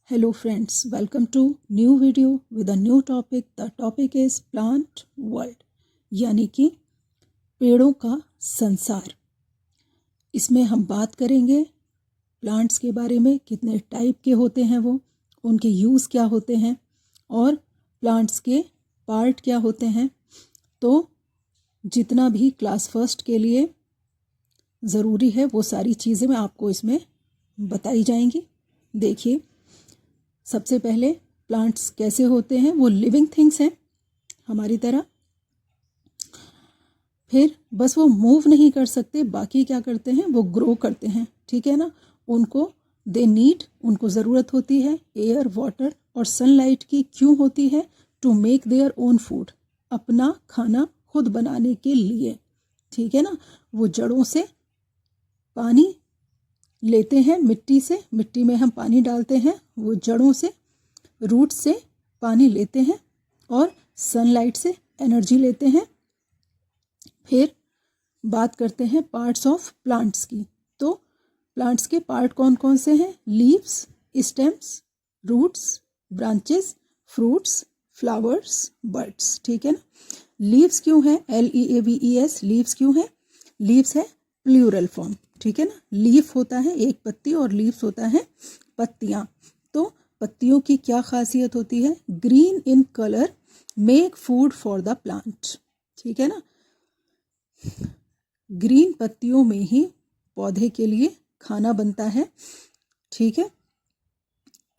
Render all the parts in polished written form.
Hello friends, welcome to new video with a new topic. The topic is plant world यानी कि पेड़ों का संसार। इसमें हम बात करेंगे प्लांट्स के बारे में, कितने टाइप के होते हैं वो, उनके यूज़ क्या होते हैं और प्लांट्स के पार्ट क्या होते हैं। तो जितना भी क्लास फर्स्ट के लिए ज़रूरी है वो सारी चीज़ें मैं आपको इसमें बताई जाएंगी। देखिए, सबसे पहले प्लांट्स कैसे होते हैं, वो लिविंग थिंग्स हैं हमारी तरह। फिर बस वो मूव नहीं कर सकते, बाकी क्या करते हैं, वो ग्रो करते हैं, ठीक है ना। उनको उनको ज़रूरत होती है एयर, वाटर और सनलाइट की। क्यों होती है? To make their own food, अपना खाना खुद बनाने के लिए, ठीक है ना। वो जड़ों से पानी लेते हैं, मिट्टी से, मिट्टी में हम पानी डालते हैं, वो जड़ों से, रूट से पानी लेते हैं और सनलाइट से एनर्जी लेते हैं। फिर बात करते हैं पार्ट्स ऑफ प्लांट्स की। तो प्लांट्स के पार्ट कौन कौन से हैं? Leaves, stems, roots, branches, fruits, flowers, birds, ठीक है ना। लीव्स क्यों है? LEAVES, लीव्स क्यों है? लीव्स है प्लूरल फॉर्म, ठीक है ना। लीफ होता है एक पत्ती और लीव्स होता है पत्तियां। तो पत्तियों की क्या खासियत होती है? Green in colour, make food for the plant, ठीक है ना। ग्रीन पत्तियों में ही पौधे के लिए खाना बनता है, ठीक है।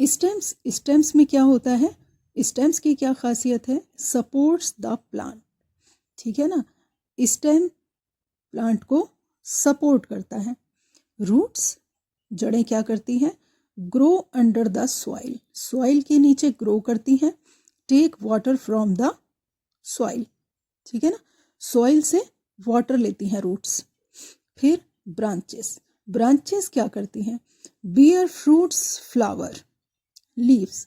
स्टेम्स में क्या होता है? स्टेम्स की क्या खासियत है? सपोर्ट्स द प्लांट, ठीक है ना। स्टेम प्लांट को सपोर्ट करता है। रूट्स, जड़ें क्या करती हैं? Grow under the soil, soil के नीचे ग्रो करती हैं। Take water from the soil, ठीक है ना, सॉइल से वाटर लेती हैं रूट्स। फिर ब्रांचेस, ब्रांचेस क्या करती हैं? Bear fruits, flower, leaves.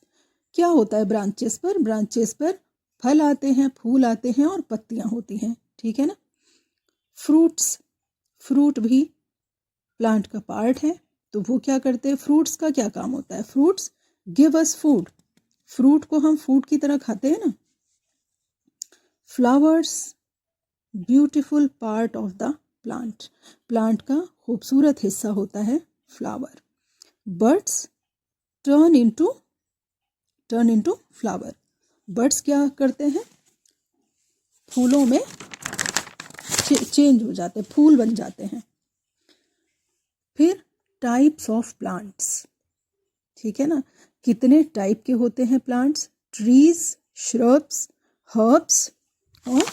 क्या होता है ब्रांचेस पर? ब्रांचेस पर फल आते हैं, फूल आते हैं और पत्तियां होती हैं, ठीक है ना। फ्रूट्स, फ्रूट भी प्लांट का पार्ट है। तो वो क्या करते हैं? फ्रूट्स का क्या काम होता है? Fruits give us food, fruit को हम फूड की तरह खाते हैं ना। Flowers beautiful part of the plant, plant का खूबसूरत हिस्सा होता है flower. Birds turn into flower, birds क्या करते हैं? फूलों में चेंज हो जाते हैं, फूल बन जाते हैं। फिर टाइप्स ऑफ प्लांट्स, ठीक है ना। कितने टाइप के होते हैं प्लांट्स? ट्रीज, श्रब्स, हर्ब्स और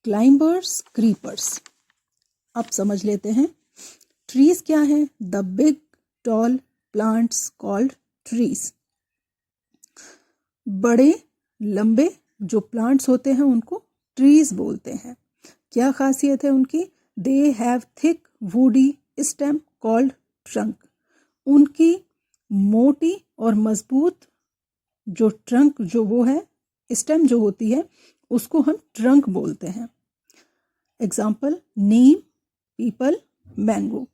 क्लाइंबर्स, क्रीपर्स। अब समझ लेते हैं ट्रीज क्या है। The big tall plants called trees, बड़े लंबे जो प्लांट्स होते हैं उनको ट्रीज बोलते हैं। क्या खासियत है उनकी? They have thick woody stem called trunk, उनकी मोटी और मजबूत जो ट्रंक जो वो है, स्टेम जो होती है, उसको हम ट्रंक बोलते हैं। एग्जाम्पल नीम, पीपल, मैंगो,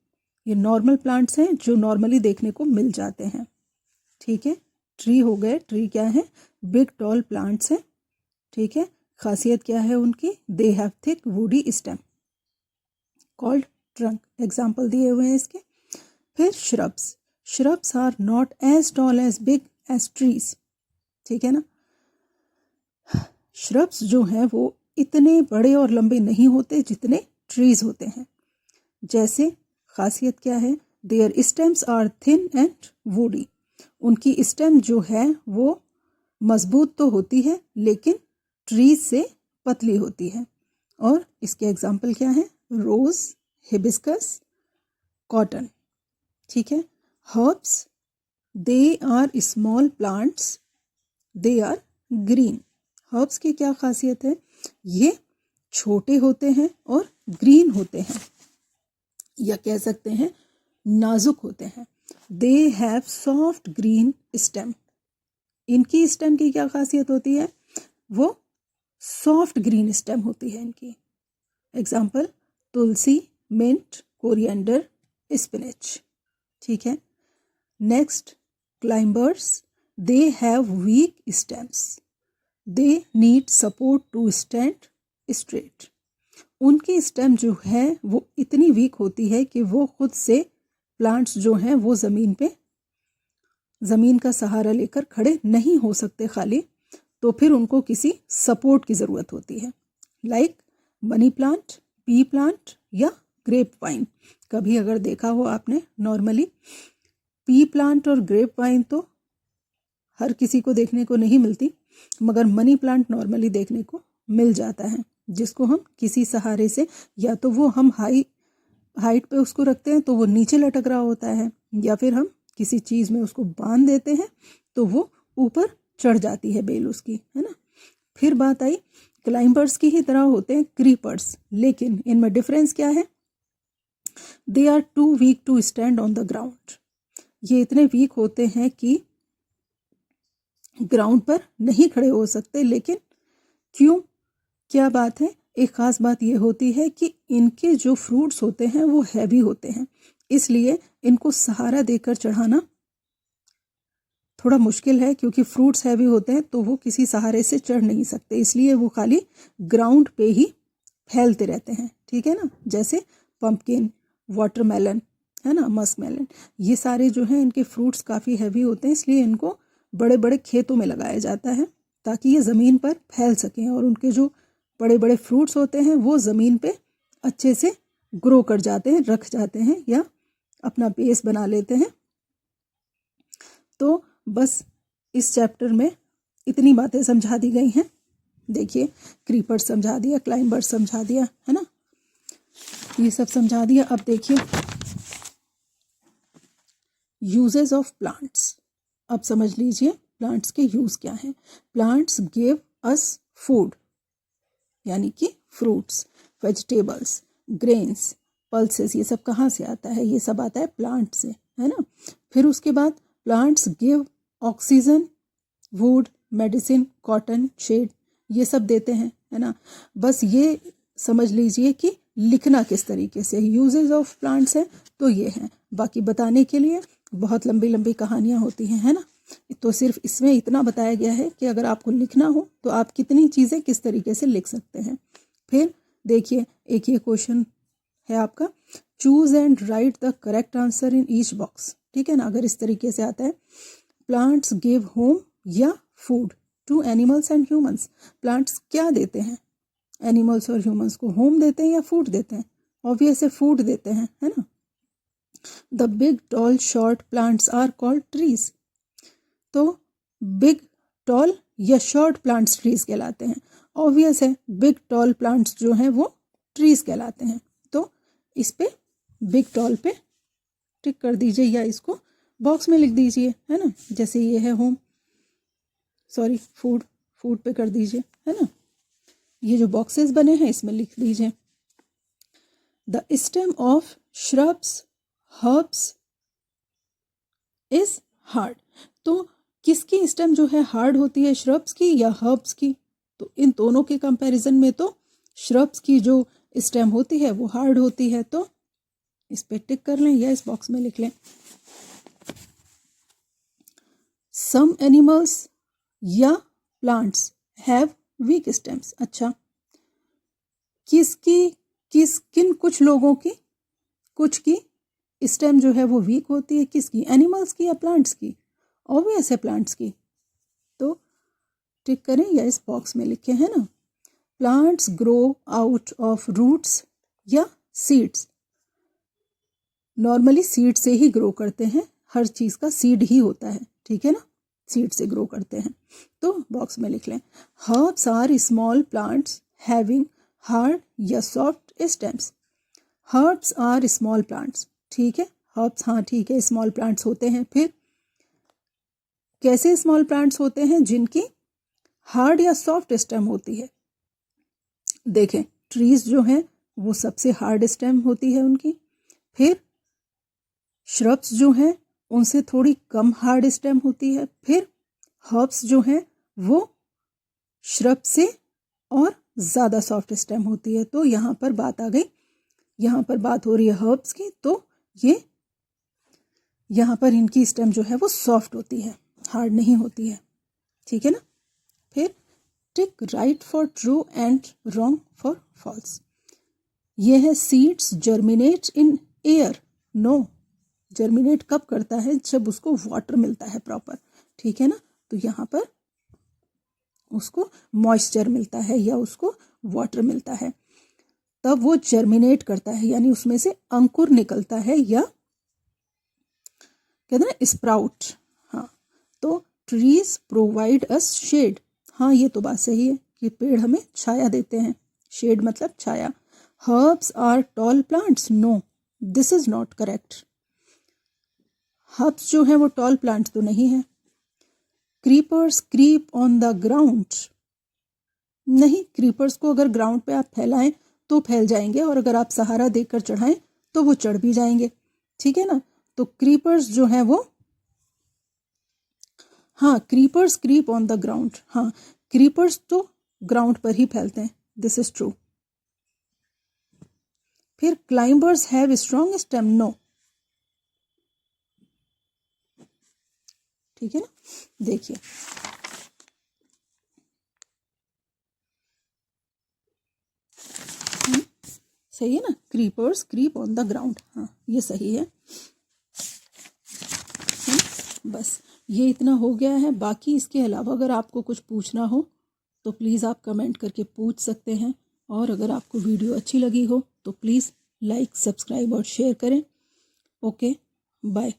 ये नॉर्मल प्लांट्स हैं जो नॉर्मली देखने को मिल जाते हैं, ठीक है। ट्री हो गए, ट्री क्या है? बिग टॉल प्लांट्स हैं, ठीक है। खासियत क्या है उनकी? They have thick woody stem called trunk, example दिए हुए हैं इसके। फिर shrubs, shrubs are not as tall as big as trees, ठीक है ना। श्रब्स जो हैं वो इतने बड़े और लंबे नहीं होते जितने ट्रीज होते हैं। जैसे खासियत क्या है? Their stems are thin and woody, उनकी स्टेम जो है वो मजबूत तो होती है लेकिन ट्रीज से पतली होती है। और इसके एग्जाम्पल क्या है? रोज, हिबिस्कस, कॉटन, ठीक है। Herbs, they are small plants, they are green. Herbs की क्या खासियत है? ये छोटे होते हैं और ग्रीन होते हैं, या कह सकते हैं नाजुक होते हैं। They have soft green stem, इनकी स्टेम की क्या खासियत होती है? वो सॉफ्ट ग्रीन स्टेम होती है इनकी। एग्जाम्पल तुलसी, मिंट, कोरिएंडर, स्पिनच, ठीक है। Next climbers, they have weak stems. They need support to stand straight. उनकी स्टेम जो है वो इतनी वीक होती है कि वो खुद से प्लांट्स जो हैं वो ज़मीन का सहारा लेकर खड़े नहीं हो सकते खाली, तो फिर उनको किसी सपोर्ट की ज़रूरत होती है, like money plant, P plant या ग्रेप वाइन। कभी अगर देखा हो आपने, नॉर्मली पी प्लांट और ग्रेप वाइन तो हर किसी को देखने को नहीं मिलती, मगर मनी प्लांट नॉर्मली देखने को मिल जाता है, जिसको हम किसी सहारे से, या तो वो हम हाइट पे उसको रखते हैं तो वो नीचे लटक रहा होता है, या फिर हम किसी चीज़ में उसको बांध देते हैं तो वो ऊपर चढ़ जाती है बेल उसकी, है ना। फिर बात आई क्लाइंबर्स की ही तरह होते हैं क्रीपर्स, लेकिन इनमें डिफरेंस क्या है? They are too weak to stand on the ground. ये इतने वीक होते हैं कि ग्राउंड पर नहीं खड़े हो सकते। लेकिन क्यों, क्या बात है? एक ख़ास बात ये होती है कि इनके जो फ्रूट्स होते हैं वो हैवी होते हैं, इसलिए इनको सहारा देकर चढ़ाना थोड़ा मुश्किल है, क्योंकि फ्रूट्स हैवी होते हैं तो वो किसी सहारे से चढ़ नहीं सकते, इसलिए वो खाली ग्राउंड पे ही फैलते रहते हैं, ठीक है ना। जैसे पम्पकिन, वाटरमेलन, है ना, मस्क मेलन, ये सारे जो हैं इनके फ्रूट्स काफ़ी हैवी होते हैं, इसलिए इनको बड़े बड़े खेतों में लगाया जाता है ताकि ये ज़मीन पर फैल सकें, और उनके जो बड़े बड़े फ्रूट्स होते हैं वो ज़मीन पे अच्छे से ग्रो कर जाते हैं, रख जाते हैं या अपना बेस बना लेते हैं। तो बस इस चैप्टर में इतनी बातें समझा दी गई हैं। देखिए, क्रीपर समझा दिया, क्लाइंबर समझा दिया, है ना, ये सब समझा दिया। अब देखिए यूजेस ऑफ प्लांट्स। अब समझ लीजिए प्लांट्स के यूज़ क्या हैं। प्लांट्स गिव अस फूड, यानी कि फ्रूट्स, वेजिटेबल्स, ग्रेन्स, पल्सेस, ये सब कहाँ से आता है? ये सब आता है प्लांट से, है ना। फिर उसके बाद plants give oxygen, wood, medicine, cotton, shade, ये सब देते हैं, है ना। बस ये समझ लीजिए कि लिखना किस तरीके से यूजेस ऑफ प्लांट्स है, तो ये हैं। बाकी बताने के लिए बहुत लंबी लंबी कहानियाँ होती हैं, है ना। तो सिर्फ इसमें इतना बताया गया है कि अगर आपको लिखना हो तो आप कितनी चीज़ें किस तरीके से लिख सकते हैं। फिर देखिए, एक ये क्वेश्चन है आपका, choose and write the correct answer in each box, ठीक है ना। अगर इस तरीके से आता है, प्लांट्स गिव होम या food to animals and humans. Plants क्या देते हैं? एनिमल्स और ह्यूमंस को होम देते हैं या फूड देते हैं? ऑब्वियस है फूड देते हैं, है ना। The big tall short plants are called trees. तो बिग टॉल या शॉर्ट प्लांट्स ट्रीज कहलाते हैं। ऑब्वियस है बिग टॉल प्लांट्स जो हैं वो ट्रीज कहलाते हैं। तो इस पे बिग टॉल पे टिक कर दीजिए या इसको बॉक्स में लिख दीजिए, है ना। जैसे ये है होम, सॉरी फूड, फूड पे कर दीजिए, है ना। ये जो बॉक्सेस बने हैं इसमें लिख दीजिए। The stem of shrubs herbs is hard. तो किसकी स्टेम जो है हार्ड होती है, श्रब्स की या हर्ब्स की? तो इन दोनों के कंपैरिजन में तो श्रब्स की जो स्टेम होती है वो हार्ड होती है। तो इस पे टिक कर लें या इस बॉक्स में लिख लें। सम एनिमल्स या प्लांट्स हैव वीक स्टेम्स। अच्छा, किन कुछ लोगों की, कुछ की स्टेम जो है वो वीक होती है, किसकी? एनिमल्स की या प्लांट्स की? ऑब्वियस है प्लांट्स की। तो टिक करें या इस बॉक्स में लिखें, है ना। Plants grow out of roots या सीड्स। नॉर्मली सीड से ही ग्रो करते हैं, हर चीज़ का सीड ही होता है, ठीक है ना, सीड से ग्रो करते हैं। तो बॉक्स में लिख लें, herbs are small plants having hard या soft stems. Herbs are small plants, ठीक है, हर्ब्स, हाँ ठीक है, स्मॉल प्लांट्स होते हैं। फिर कैसे स्मॉल प्लांट्स होते हैं? जिनकी हार्ड या सॉफ्ट स्टेम होती है। देखें, ट्रीज जो हैं वो सबसे हार्ड स्टेम होती है उनकी। फिर श्रब्स जो हैं उनसे थोड़ी कम हार्ड स्टेम होती है। फिर हर्ब्स जो हैं वो श्रब से और ज़्यादा सॉफ्ट स्टेम होती है। तो यहाँ पर बात आ गई, यहाँ पर बात हो रही है हर्ब्स की, तो ये यहाँ पर इनकी स्टेम जो है वो सॉफ्ट होती है, हार्ड नहीं होती है, ठीक है ना। फिर tick right for true and wrong for false. ये है seeds germinate in air. No, germinate कब करता है? जब उसको वाटर मिलता है प्रॉपर, ठीक है ना। तो यहाँ पर उसको मॉइस्चर मिलता है या उसको वाटर मिलता है, तब वो जर्मिनेट करता है, यानी उसमें से अंकुर निकलता है या कहते हैं ना स्प्राउट। हाँ, तो ट्रीज प्रोवाइड अस शेड। हाँ, ये तो बात सही है कि पेड़ हमें छाया देते हैं, शेड मतलब छाया। Herbs are tall plants. No, this is not correct. Herbs जो है वो टॉल प्लांट तो नहीं है। Creepers creep on the ground. नहीं, क्रीपर्स को अगर ग्राउंड पे आप फैलाएं तो फैल जाएंगे, और अगर आप सहारा देकर चढ़ाएं तो वो चढ़ भी जाएंगे, ठीक है ना। तो क्रीपर्स जो है वो, हाँ, creepers creep on the ground. हाँ, क्रीपर्स तो ग्राउंड पर ही फैलते हैं, दिस इज ट्रू। फिर climbers have strong stem. No, ठीक है ना। देखिए, सही है ना, creepers creep on the ground. हाँ, ये सही है। बस ये इतना हो गया है। बाकी इसके अलावा अगर आपको कुछ पूछना हो तो प्लीज़ आप कमेंट करके पूछ सकते हैं, और अगर आपको वीडियो अच्छी लगी हो तो प्लीज़ लाइक, सब्सक्राइब और शेयर करें। Okay, bye.